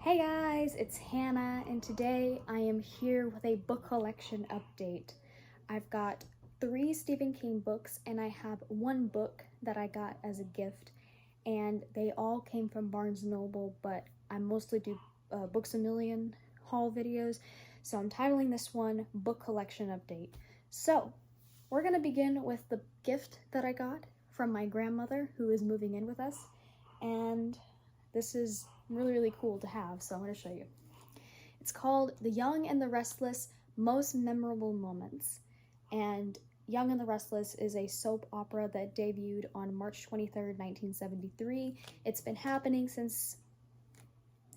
Hey guys, it's Hannah, and today I am here with a book collection update. I've got 3 Stephen King books, and I have 1 book that I got as a gift, and they all came from Barnes & Noble, but I mostly do Books A Million haul videos, so I'm titling this one Book Collection Update. So, we're going to begin with the gift that I got from my grandmother, who is moving in with us, and this is really cool to have, so I'm going to show you. It's called The Young and the Restless Most Memorable Moments, and Young and the Restless is a soap opera that debuted on March 23rd, 1973. It's been happening since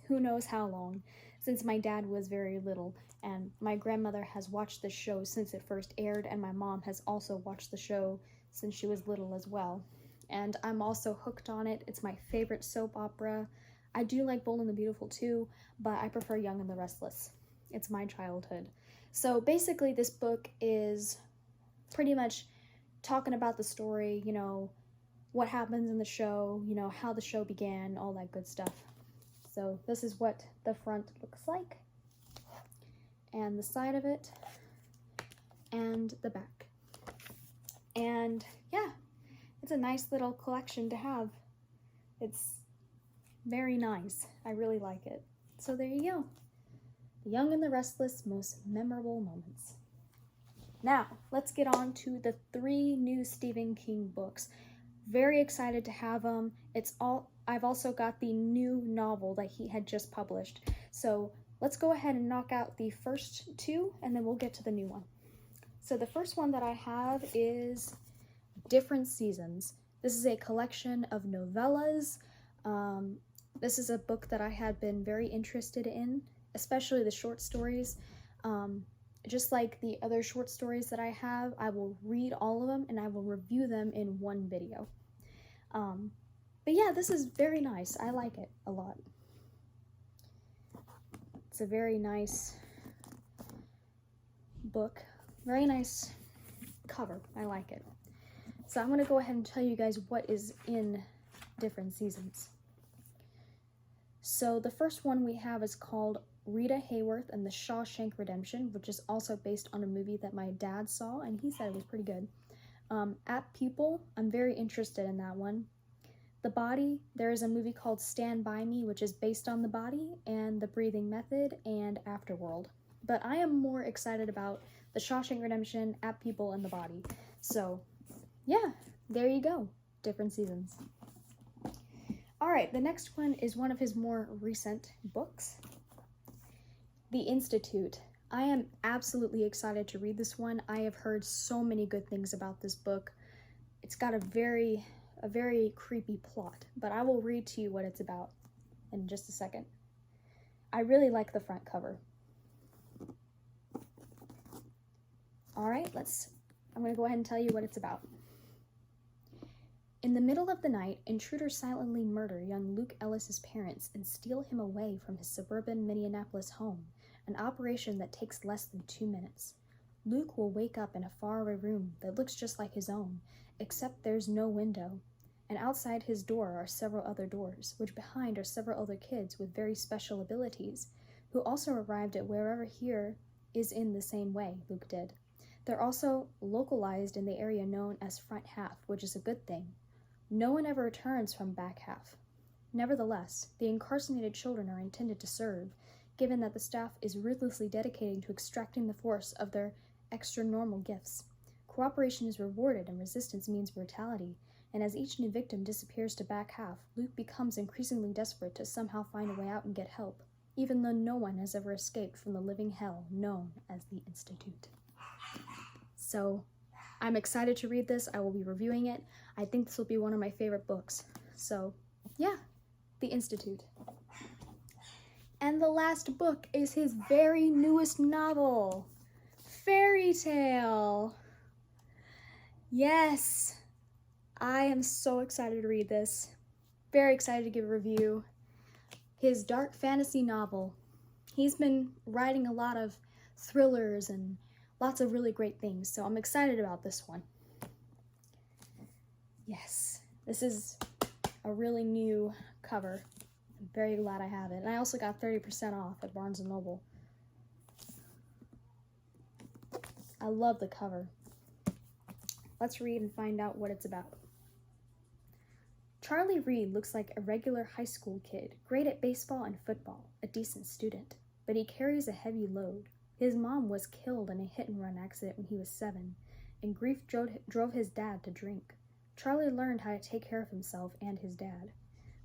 who knows how long, since my dad was very little, and my grandmother has watched the show since it first aired, and my mom has also watched the show since she was little as well. And I'm also hooked on it. It's my favorite soap opera. I do like Bold and the Beautiful too, but I prefer Young and the Restless. It's my childhood. So basically this book is pretty much talking about the story, you know, what happens in the show, you know, how the show began, all that good stuff. So this is what the front looks like, and the side of it, and the back. And yeah, it's a nice little collection to have. It's very nice. I really like it. So there you go. The Young and the Restless Most Memorable Moments. Now, let's get on to the 3 new Stephen King books. Very excited to have them. I've also got the new novel that he had just published. So let's go ahead and knock out the first 2, and then we'll get to the new one. So the first one that I have is Different Seasons. This is a collection of novellas. This is a book that I had been very interested in, especially the short stories. Just like the other short stories that I have, I will read all of them and I will review them in one video. But yeah, this is very nice. I like it a lot. It's a very nice book. Very nice cover. I like it. So I'm going to go ahead and tell you guys what is in Different Seasons. So the first one we have is called Rita Hayworth and the Shawshank Redemption, which is also based on a movie that my dad saw, and he said it was pretty good. At Pupil, I'm very interested in that one. The Body, there is a movie called Stand By Me, which is based on The Body, and The Breathing Method, and Afterworld. But I am more excited about the Shawshank Redemption, At Pupil, and The Body. So yeah, there you go. Different Seasons. Alright, the next one is one of his more recent books, The Institute. I am absolutely excited to read this one. I have heard so many good things about this book. It's got a very creepy plot, but I will read to you what it's about in just a second. I really like the front cover. Alright, I'm going to go ahead and tell you what it's about. In the middle of the night, intruders silently murder young Luke Ellis's parents and steal him away from his suburban Minneapolis home, an operation that takes less than 2 minutes. Luke will wake up in a faraway room that looks just like his own, except there's no window, and outside his door are several other doors, which behind are several other kids with very special abilities, who also arrived at wherever here is in the same way Luke did. They're also localized in the area known as Front Half, which is a good thing. No one ever returns from Back Half. Nevertheless, the incarcerated children are intended to serve, given that the staff is ruthlessly dedicated to extracting the force of their extra-normal gifts. Cooperation is rewarded and resistance means brutality, and as each new victim disappears to Back Half, Luke becomes increasingly desperate to somehow find a way out and get help, even though no one has ever escaped from the living hell known as the Institute. So, I'm excited to read this. I will be reviewing it. I think this will be one of my favorite books. So, yeah, The Institute. And the last book is his very newest novel, Fairy Tale. Yes, I am so excited to read this. Very excited to give a review. His dark fantasy novel. He's been writing a lot of thrillers and lots of really great things, so I'm excited about this one. Yes, this is a really new cover. I'm very glad I have it. And I also got 30% off at Barnes & Noble. I love the cover. Let's read and find out what it's about. Charlie Reed looks like a regular high school kid, great at baseball and football, a decent student, but he carries a heavy load. His mom was killed in a hit-and-run accident when he was 7, and grief drove his dad to drink. Charlie learned how to take care of himself and his dad.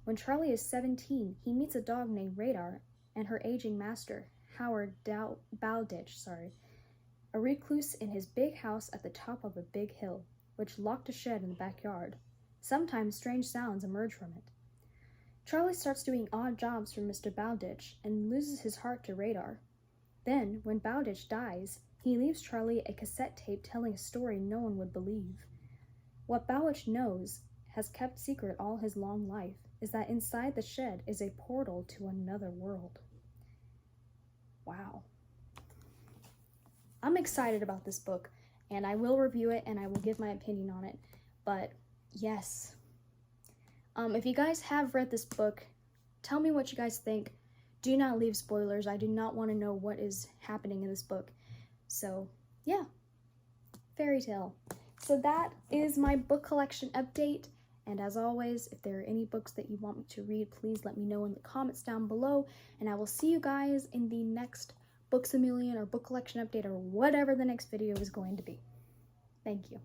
When Charlie is 17, he meets a dog named Radar and her aging master, Howard Bowditch, a recluse in his big house at the top of a big hill, which locked a shed in the backyard. Sometimes strange sounds emerge from it. Charlie starts doing odd jobs for Mr. Bowditch and loses his heart to Radar. Then, when Bowditch dies, he leaves Charlie a cassette tape telling a story no one would believe. What Bowditch knows, has kept secret all his long life, is that inside the shed is a portal to another world. Wow. I'm excited about this book, and I will review it and I will give my opinion on it, but yes. If you guys have read this book, tell me what you guys think. Do not leave spoilers. I do not want to know what is happening in this book. So, yeah. Fairy tale. So that is my book collection update. And as always, if there are any books that you want me to read, please let me know in the comments down below. And I will see you guys in the next Books A Million or book collection update or whatever the next video is going to be. Thank you.